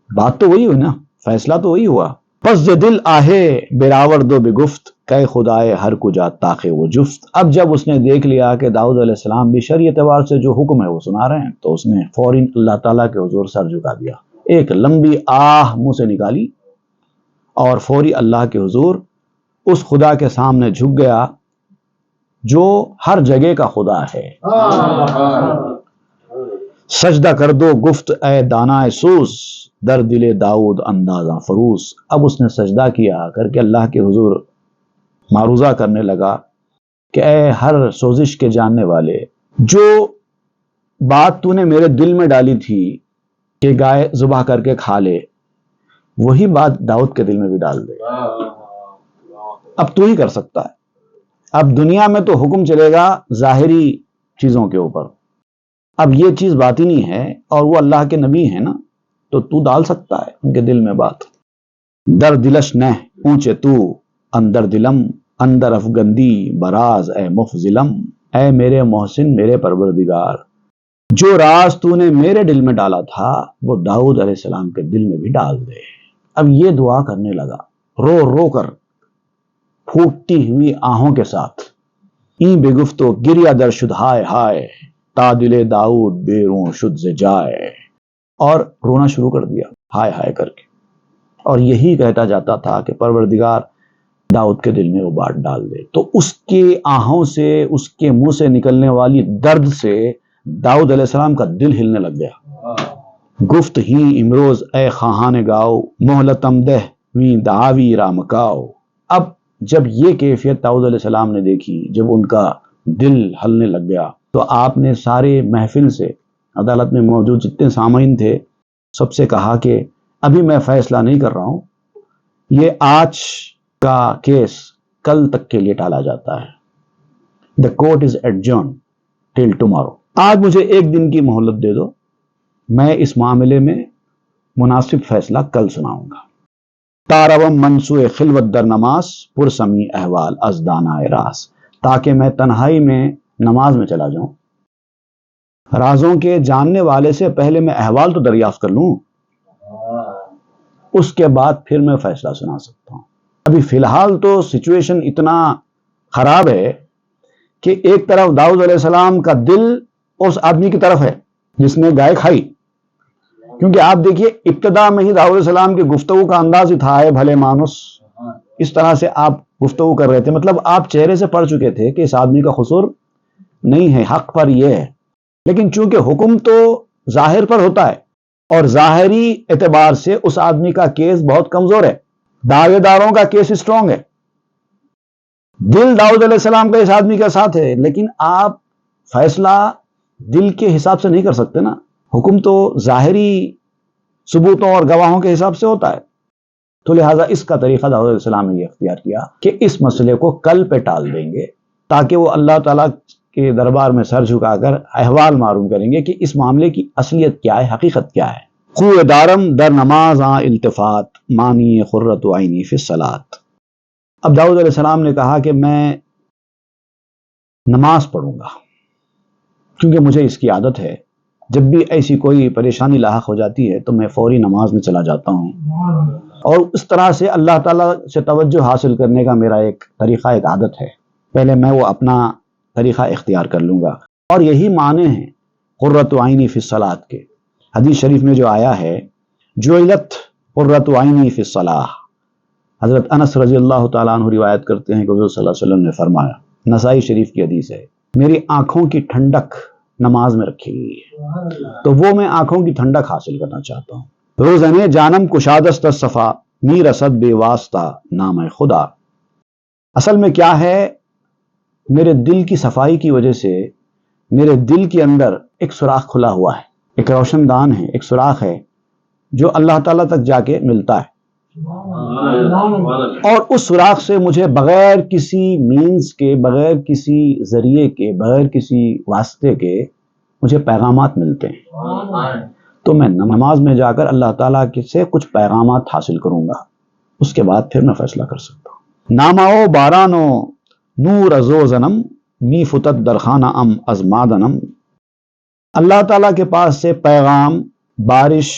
بات تو وہی ہوئی نا، فیصلہ تو وہی ہوا۔ پس دل آہے براور دو بگفت کہ خدائے ہر کجا تاخے وہ جفت۔ اب جب اس نے دیکھ لیا کہ داؤد علیہ السلام بھی شرعی اعتبار سے جو حکم ہے وہ سنا رہے ہیں، تو اس نے فوراً اللہ تعالیٰ کے حضور سر جھکا دیا، ایک لمبی آہ منہ سے نکالی اور فوری اللہ کے حضور اس خدا کے سامنے جھک گیا جو ہر جگہ کا خدا ہے۔ سجدہ کر دو گفت اے دانائے سوز در دل داؤد اندازہ فروز۔ اب اس نے سجدہ کیا کر کے اللہ کے حضور معروضہ کرنے لگا کہ اے ہر سوزش کے جاننے والے، جو بات تو نے میرے دل میں ڈالی تھی کہ گائے ذبح کر کے کھا لے، وہی بات داؤد کے دل میں بھی ڈال دے۔ اب تو ہی کر سکتا ہے۔ اب دنیا میں تو حکم چلے گا ظاہری چیزوں کے اوپر، اب یہ چیز باطنی ہے اور وہ اللہ کے نبی ہیں نا، تو ڈال سکتا ہے ان کے دل میں بات۔ در دلش نہ اونچے تو اندر دلم، اندر افگندی براز اے مفضلم۔ اے میرے محسن، میرے پروردگار، جو راز تو نے میرے دل میں ڈالا تھا وہ داؤد علیہ السلام کے دل میں بھی ڈال دے۔ اب یہ دعا کرنے لگا رو رو کر، پھوٹتی ہوئی آہوں کے ساتھ، این بے گفتو گریا در شد ہائے ہائے، تا دل داؤد بیروں شد سے جائے، اور رونا شروع کر دیا ہائے ہائے کر کے، اور یہی کہتا جاتا تھا کہ پروردگار داؤد کے دل میں وہ بات ڈال دے۔ تو اس کے آہوں سے، اس کے منہ سے نکلنے والی درد سے داؤد علیہ السلام کا دل ہلنے لگ گیا۔ گفت ہی امروز اے خواہان گاؤ، مہلتم دہ ویں دعاوی رامکاؤ۔ اب جب یہ کیفیت داؤد علیہ السلام نے دیکھی، جب ان کا دل ہلنے لگ گیا، تو آپ نے سارے محفل سے، عدالت میں موجود جتنے سامعین تھے، سب سے کہا کہ ابھی میں فیصلہ نہیں کر رہا ہوں، یہ آج کا کیس کل تک کے لیے ٹالا جاتا ہے۔ The court is adjourned till tomorrow۔ آج مجھے ایک دن کی مہلت دے دو، میں اس معاملے میں مناسب فیصلہ کل سناؤں گا۔ تاروم منسوع خلوت در نماز پرسمی احوال از دانائے راز۔ تاکہ میں تنہائی میں نماز میں چلا جاؤں، رازوں کے جاننے والے سے پہلے میں احوال تو دریافت کر لوں، اس کے بعد پھر میں فیصلہ سنا سکتا ہوں۔ ابھی فی الحال تو سچویشن اتنا خراب ہے کہ ایک طرف داؤد علیہ السلام کا دل اس آدمی کی طرف ہے جس نے گائے کھائی، کیونکہ آپ دیکھیے ابتدا میں ہی داؤد علیہ السلام کی گفتگو کا انداز ہی تھا، اے بھلے مانس، اس طرح سے آپ گفتگو کر رہے تھے، مطلب آپ چہرے سے پڑھ چکے تھے کہ اس آدمی کا قصور نہیں ہے، حق پر یہ ہے۔ لیکن چونکہ حکم تو ظاہر پر ہوتا ہے، اور ظاہری اعتبار سے اس آدمی کا کیس بہت کمزور ہے، دعوے داروں کا کیس اسٹرانگ ہے، دل داؤد علیہ السلام کا اس آدمی کے ساتھ ہے، لیکن آپ فیصلہ دل کے حساب سے نہیں کر سکتے نا، حکم تو ظاہری ثبوتوں اور گواہوں کے حساب سے ہوتا ہے۔ تو لہٰذا اس کا طریقہ داؤد علیہ السلام نے یہ اختیار کیا کہ اس مسئلے کو کل پہ ٹال دیں گے، تاکہ وہ اللہ تعالیٰ کے دربار میں سر جھکا کر احوال معلوم کریں گے کہ اس معاملے کی اصلیت کیا ہے، حقیقت کیا ہے۔ خوہ دارم در نماز التفات مانی خرت عینی فی الصلاۃ۔ اب داؤد علیہ السلام نے کہا کہ میں نماز پڑھوں گا، کیونکہ مجھے اس کی عادت ہے، جب بھی ایسی کوئی پریشانی لاحق ہو جاتی ہے تو میں فوری نماز میں چلا جاتا ہوں، اور اس طرح سے اللہ تعالیٰ سے توجہ حاصل کرنے کا میرا ایک طریقہ، ایک عادت ہے۔ پہلے میں وہ اپنا طریقہ اختیار کر لوں گا، اور یہی معنی ہیں قرۃ عینی فی الصلاۃ کے۔ حدیث شریف میں جو آیا ہے جعلت قرۃ عینی فی الصلاۃ، حضرت انس رضی اللہ تعالیٰ عنہ روایت کرتے ہیں کہ حضور صلی اللہ علیہ وسلم نے فرمایا، نسائی شریف کی حدیث ہے، میری آنکھوں کی ٹھنڈک نماز میں رکھی گئی ہے، تو وہ میں آنکھوں کی ٹھنڈک حاصل کرنا چاہتا ہوں۔ روزنے جانم کشادست صفا می رسد بے واسطہ نام خدا۔ اصل میں کیا ہے، میرے دل کی صفائی کی وجہ سے میرے دل کے اندر ایک سوراخ کھلا ہوا ہے، ایک روشن دان ہے، ایک سوراخ ہے جو اللہ تعالیٰ تک جا کے ملتا ہے، اور اس سوراخ سے مجھے بغیر کسی مینز کے، بغیر کسی ذریعے کے، بغیر کسی واسطے کے مجھے پیغامات ملتے ہیں۔ تو میں نماز میں جا کر اللہ تعالیٰ سے کچھ پیغامات حاصل کروں گا، اس کے بعد پھر میں فیصلہ کر سکتا ہوں۔ ناماؤ بارانو نور ازو زنم می فتت درخانہ ام ازمادنم۔ اللہ تعالیٰ کے پاس سے پیغام، بارش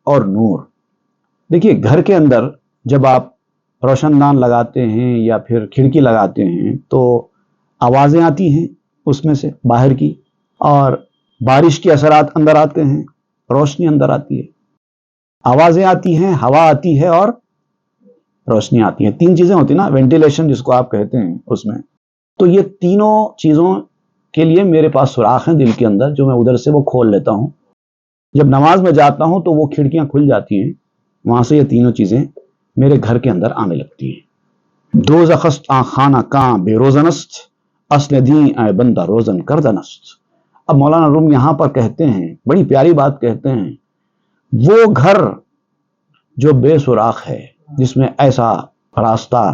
اور نور۔ دیکھیے، گھر کے اندر جب آپ روشن دان لگاتے ہیں یا پھر کھڑکی لگاتے ہیں تو آوازیں آتی ہیں اس میں سے باہر کی، اور بارش کے اثرات اندر آتے ہیں، روشنی اندر آتی ہے، آوازیں آتی ہیں، ہوا آتی ہے اور روشنی آتی ہے۔ تین چیزیں ہوتی ہیں نا، وینٹیلیشن جس کو آپ کہتے ہیں اس میں۔ تو یہ تینوں چیزوں کے لیے میرے پاس سوراخ ہیں دل کے اندر، جو میں ادھر سے وہ کھول لیتا ہوں۔ جب نماز میں جاتا ہوں تو وہ کھڑکیاں کھل جاتی ہیں، وہاں سے یہ تینوں چیزیں میرے گھر کے اندر آنے لگتی ہیں۔ دو زخست خانہ کاں بے روزنست اصل دین اے بندہ روزن کردنست۔ اب مولانا روم یہاں پر کہتے ہیں، بڑی پیاری بات کہتے ہیں، وہ گھر جو بے سوراخ ہے، جس میں ایسا راستہ،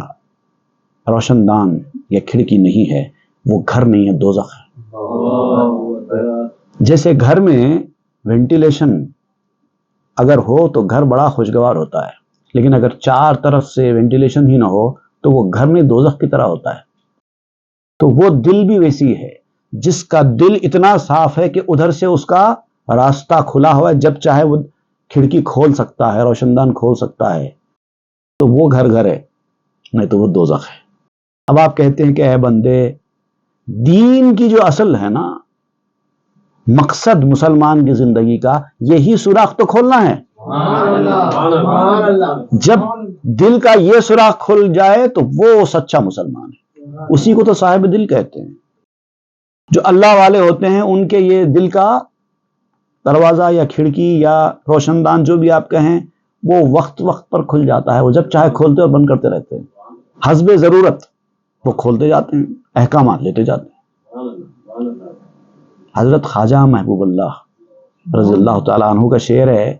روشن دان یا کھڑکی نہیں ہے، وہ گھر نہیں ہے، دوزخ ہے۔ جیسے گھر میں وینٹیلیشن اگر ہو تو گھر بڑا خوشگوار ہوتا ہے، لیکن اگر چار طرف سے وینٹیلیشن ہی نہ ہو تو وہ گھر میں دوزخ کی طرح ہوتا ہے۔ تو وہ دل بھی ویسی ہے، جس کا دل اتنا صاف ہے کہ ادھر سے اس کا راستہ کھلا ہوا ہے، جب چاہے وہ کھڑکی کھول سکتا ہے، روشن دان کھول سکتا ہے، تو وہ گھر ہے، نہیں تو وہ دوزخ ہے۔ اب آپ کہتے ہیں کہ اے بندے، دین کی جو اصل ہے نا، مقصد مسلمان کی زندگی کا، یہی سوراخ تو کھولنا ہے۔ جب دل کا یہ سوراخ کھل جائے تو وہ سچا مسلمان ہے، اسی کو تو صاحب دل کہتے ہیں۔ جو اللہ والے ہوتے ہیں ان کے یہ دل کا دروازہ یا کھڑکی یا روشن دان جو بھی آپ کہیں، وہ وقت وقت پر کھل جاتا ہے، وہ جب چاہے کھولتے اور بند کرتے رہتے ہیں، حسب ضرورت وہ کھولتے جاتے ہیں، احکامات لیتے جاتے ہیں۔ حضرت خواجہ محبوب اللہ رضی اللہ تعالیٰ عنہ کا شعر ہے،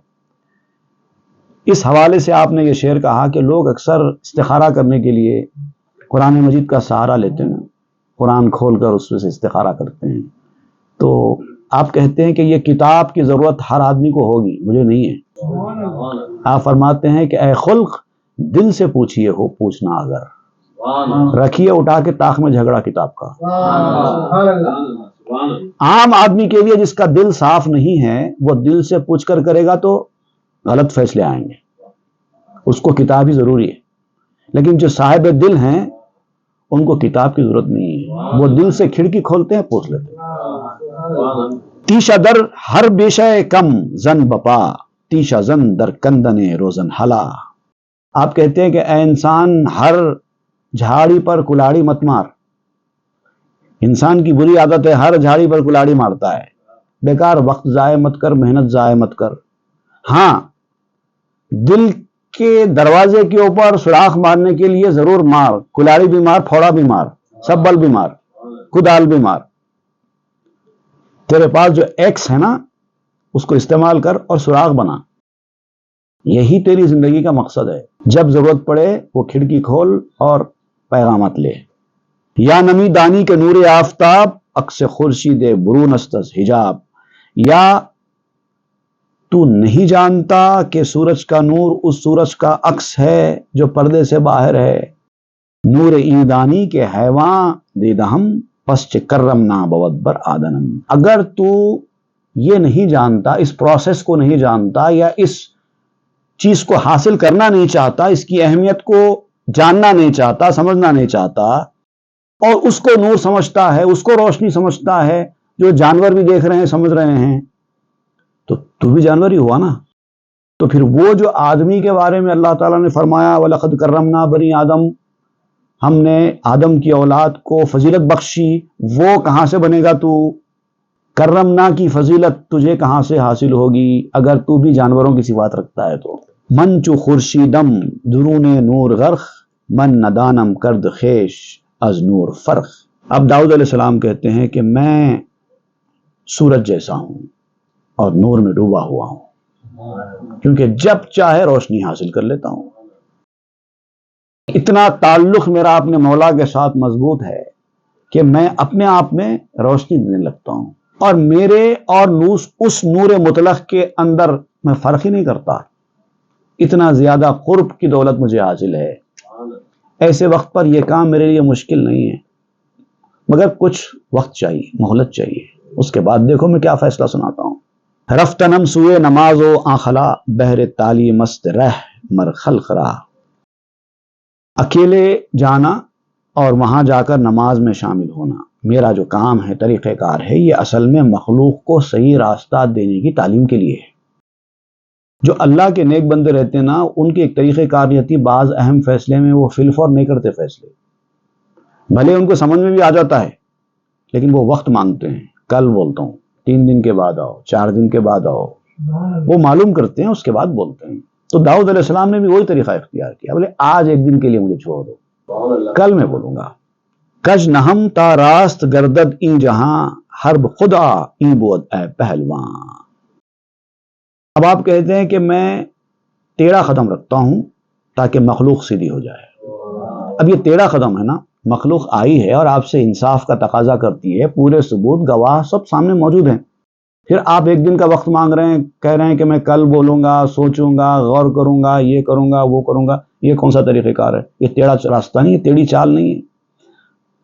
اس حوالے سے آپ نے یہ شعر کہا کہ لوگ اکثر استخارہ کرنے کے لیے قرآن مجید کا سہارا لیتے ہیں، قرآن کھول کر اس میں سے استخارہ کرتے ہیں۔ تو آپ کہتے ہیں کہ یہ کتاب کی ضرورت ہر آدمی کو ہوگی، مجھے نہیں ہے۔ آپ فرماتے ہیں کہ اے خلق دل سے پوچھئے ہو پوچھنا اگر، رکھیے اٹھا کے طاق میں جھگڑا کتاب کا۔ عام آدمی کے لیے جس کا دل صاف نہیں ہے، وہ دل سے پوچھ کر کرے گا تو غلط فیصلے آئیں گے، اس کو کتاب ہی ضروری ہے۔ لیکن جو صاحب دل ہیں ان کو کتاب کی ضرورت نہیں ہے، وہ دل سے کھڑکی کھولتے ہیں، پوچھ لیتے ہیں۔ تیشہ در ہر بیشہ کم زن بپا تیشہ زن در کندن روزن ہلا۔ آپ کہتے ہیں کہ اے انسان، ہر جھاڑی پر کلاڑی مت مار۔ انسان کی بری عادت ہے، ہر جھاڑی پر کلاڑی مارتا ہے۔ بیکار وقت ضائع مت کر، محنت ضائع مت کر۔ ہاں، دل کے دروازے کے اوپر سوراخ مارنے کے لیے ضرور مار، کلاڑی بھی مار، پھوڑا بھی مار، سبل بھی مار، کدال بھی مار، تیرے پاس جو ایکس ہے نا اس کو استعمال کر اور سوراخ بنا. یہی تیری زندگی کا مقصد ہے. جب ضرورت پڑے وہ کھڑکی کھول اور پیغامات لے. یا نمی دانی کے نور آفتاب، عکس خورشید برون است از حجاب. یا تو نہیں جانتا کہ سورج کا نور اس سورج کا عکس ہے جو پردے سے باہر ہے. نور ایدانی کے حیوان دیدہم، پس چ کرمنا بود بر آدنم. اگر تو یہ نہیں جانتا، اس پروسیس کو نہیں جانتا، یا اس چیز کو حاصل کرنا نہیں چاہتا، اس کی اہمیت کو جاننا نہیں چاہتا، سمجھنا نہیں چاہتا، اور اس کو نور سمجھتا ہے، اس کو روشنی سمجھتا ہے جو جانور بھی دیکھ رہے ہیں، سمجھ رہے ہیں، تو بھی جانور ہی ہوا نا. تو پھر وہ جو آدمی کے بارے میں اللہ تعالیٰ نے فرمایا وَلَقَدْ كَرَّمْنَا بَنِي آدم، ہم نے آدم کی اولاد کو فضیلت بخشی، وہ کہاں سے بنے گا تو؟ کرمنا کی فضیلت تجھے کہاں سے حاصل ہوگی اگر تو بھی جانوروں کی صفات رکھتا ہے تو؟ من چو خورشیدم درون نور غرق، من ندانم کرد خیش از نور فرق. اب داؤد علیہ السلام کہتے ہیں کہ میں سورج جیسا ہوں اور نور میں ڈوبا ہوا ہوں، کیونکہ جب چاہے روشنی حاصل کر لیتا ہوں. اتنا تعلق میرا اپنے مولا کے ساتھ مضبوط ہے کہ میں اپنے آپ میں روشنی دینے لگتا ہوں، اور میرے اور اس نور مطلق کے اندر میں فرق ہی نہیں کرتا. اتنا زیادہ قرب کی دولت مجھے حاصل ہے. ایسے وقت پر یہ کام میرے لیے مشکل نہیں ہے، مگر کچھ وقت چاہیے، مہلت چاہیے. اس کے بعد دیکھو میں کیا فیصلہ سناتا ہوں. رفتنم سوئے نماز و آنخلا، بہر تالی مست رہ مر خلق راہ. اکیلے جانا اور وہاں جا کر نماز میں شامل ہونا میرا جو کام ہے، طریقہ کار ہے، یہ اصل میں مخلوق کو صحیح راستہ دینے کی تعلیم کے لیے ہے. جو اللہ کے نیک بندے رہتے ہیں نا، ان کی ایک طریقہ کار رہتی، بعض اہم فیصلے میں وہ فلفور نہیں کرتے فیصلے. بھلے ان کو سمجھ میں بھی آ جاتا ہے لیکن وہ وقت مانگتے ہیں. کل بولتا ہوں، 3 دن کے بعد آؤ، 4 دن کے بعد آؤ، وہ معلوم کرتے ہیں، اس کے بعد بولتے ہیں. تو داؤد علیہ السلام نے بھی وہی طریقہ اختیار کیا. بولے آج ایک دن کے لیے مجھے چھوڑ دو، کل میں بولوں گا. کج نہم تا راست گردد این جہاں، حرب خدا این بود اے پہلوان. اب آپ کہتے ہیں کہ میں ٹیڑھا قدم رکھتا ہوں تاکہ مخلوق سیدھی ہو جائے. اب یہ ٹیڑھا قدم ہے نا، مخلوق آئی ہے اور آپ سے انصاف کا تقاضا کرتی ہے، پورے ثبوت گواہ سب سامنے موجود ہیں. پھر آپ ایک دن کا وقت مانگ رہے ہیں، کہہ رہے ہیں کہ میں کل بولوں گا، سوچوں گا، غور کروں گا، یہ کروں گا، وہ کروں گا. یہ کون سا طریقہ کار ہے؟ یہ ٹیڑھا راستہ نہیں، یہ ٹیڑھی چال نہیں ہے.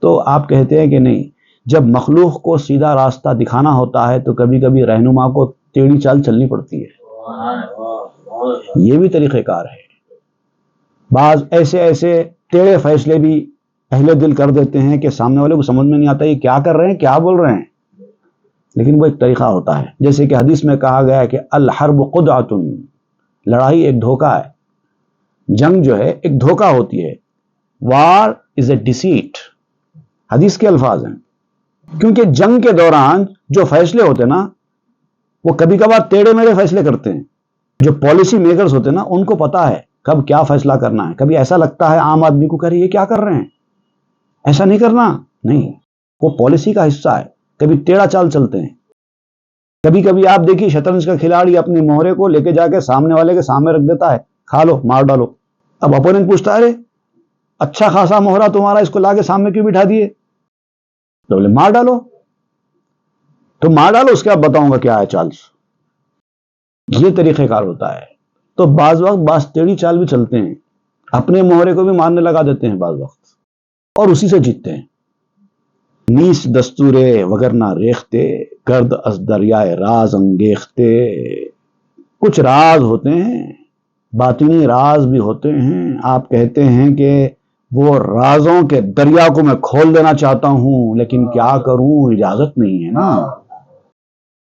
تو آپ کہتے ہیں کہ نہیں، جب مخلوق کو سیدھا راستہ دکھانا ہوتا ہے تو کبھی کبھی رہنما کو ٹیڑھی چال چلنی پڑتی ہے. یہ بھی طریقہ کار ہے. بعض ایسے ٹیڑھے فیصلے بھی اہل دل کر دیتے ہیں کہ سامنے والے کو سمجھ میں نہیں آتا یہ کیا کر رہے ہیں، کیا بول رہے ہیں، لیکن وہ ایک طریقہ ہوتا ہے. جیسے کہ حدیث میں کہا گیا ہے کہ الحرب خدعۃ، لڑائی ایک دھوکہ ہے، جنگ جو ہے ایک دھوکہ ہوتی ہے. وار از اے ڈیسیٹ، حدیث کے الفاظ ہیں. کیونکہ جنگ کے دوران جو فیصلے ہوتے ہیں نا، وہ کبھی کبھار ٹیڑھے میڑھے فیصلے کرتے ہیں. جو پالیسی میکرز ہوتے ہیں نا، ان کو پتا ہے کب کیا فیصلہ کرنا ہے. کبھی ایسا لگتا ہے عام آدمی کو، کہہ رہے یہ کیا کر رہے ہیں، ایسا نہیں کرنا. نہیں، وہ پالیسی کا حصہ ہے. کبھی ٹیڑھا چال چلتے ہیں. کبھی کبھی آپ دیکھیے شطرنج کا کھلاڑی اپنی مہرے کو لے کے جا کے سامنے والے کے سامنے رکھ دیتا ہے، کھا لو، مار ڈالو. اب اپوننٹ پوچھتا ہے ارے اچھا خاصا مہرا تمہارا، اس کو لا کے سامنے کیوں بٹھا دیے؟ تو بولے مار ڈالو. تو مار ڈالو، اس کے بعد بتاؤں گا کیا ہے چالس. یہ طریقہ کار ہوتا ہے. تو بعض وقت بعض ٹیڑھی چال بھی چلتے ہیں، اپنے مہرے کو بھی مارنے لگا دیتے ہیں بعض وقت، اور اسی سے جیتتے ہیں. نیس دستورے وگرنہ ریختے، گرد از دریائے راز انگیختے. کچھ راز ہوتے ہیں، باطنی راز بھی ہوتے ہیں. آپ کہتے ہیں کہ وہ رازوں کے دریا کو میں کھول دینا چاہتا ہوں، لیکن کیا کروں، اجازت نہیں ہے نا.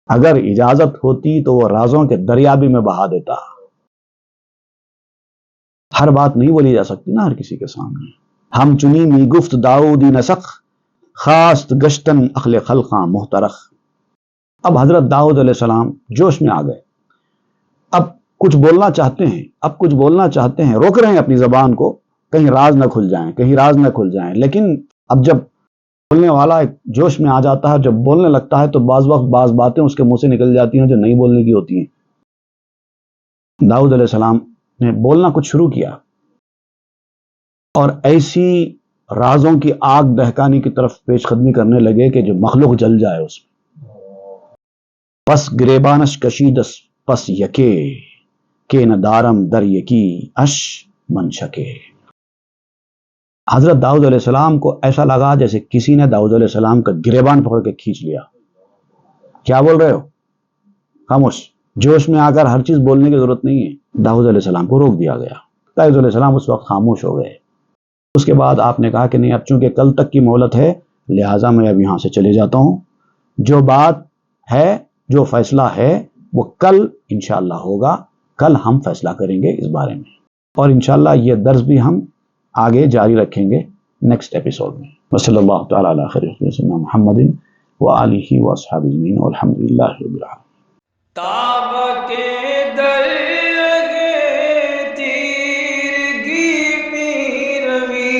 اگر اجازت ہوتی تو وہ رازوں کے دریا بھی میں بہا دیتا. ہر بات نہیں بولی جا سکتی نا ہر کسی کے سامنے. ہم چنی می گفت داؤدی نسخ، خواست گشتن اخل خلقاں محترق. اب حضرت داؤد علیہ السلام جوش میں آ گئے. اب کچھ بولنا چاہتے ہیں، اب کچھ بولنا چاہتے ہیں، روک رہے ہیں اپنی زبان کو، کہیں راز نہ کھل جائیں، کہیں راز نہ کھل جائیں، لیکن اب جب بولنے والا ایک جوش میں آ جاتا ہے، جب بولنے لگتا ہے تو بعض وقت بعض باتیں اس کے منہ سے نکل جاتی ہیں جو نہیں بولنے کی ہوتی ہیں۔ داؤد علیہ السلام نے بولنا کچھ شروع کیا اور ایسی رازوں کی آگ دہکانے کی طرف پیش قدمی کرنے لگے کہ جو مخلوق جل جائے اس میں۔ پس گریبانش کشیدس پس یکے کہ ندارم در یکی اش منشکے۔ حضرت داؤد علیہ السلام کو ایسا لگا جیسے کسی نے داؤد علیہ السلام کا گریبان پکڑ کے کھینچ لیا۔ کیا بول رہے ہو؟ خاموش۔ جوش میں آ کر ہر چیز بولنے کی ضرورت نہیں ہے۔ داؤد علیہ السلام کو روک دیا گیا۔ داؤد علیہ السلام اس وقت خاموش ہو گئے۔ اس کے بعد آپ نے کہا کہ نہیں، اب چونکہ کل تک کی مہلت ہے لہٰذا میں اب یہاں سے چلے جاتا ہوں، جو بات ہے، جو فیصلہ ہے وہ کل انشاءاللہ ہوگا، کل ہم فیصلہ کریں گے اس بارے میں، اور انشاءاللہ یہ درس بھی ہم آگے جاری رکھیں گے نیکسٹ ایپیسوڈ میں۔ وصلی اللہ تعالیٰ علی خیر سیدنا محمد وآلہ واصحابہ اجمعین والحمد للہ رب العالمین۔ تاب کے در لگے تیرگی میں روی،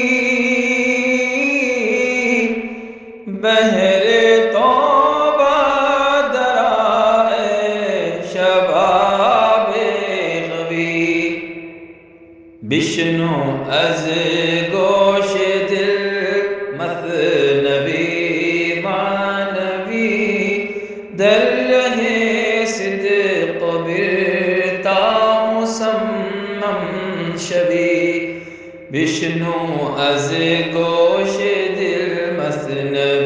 بہر توبہ درائے شباب غوی، بشنو از گوش دل مثنوی معنوی، در لہے صدق برتا مسمم شوی، بشنو از گوش دل مثنوی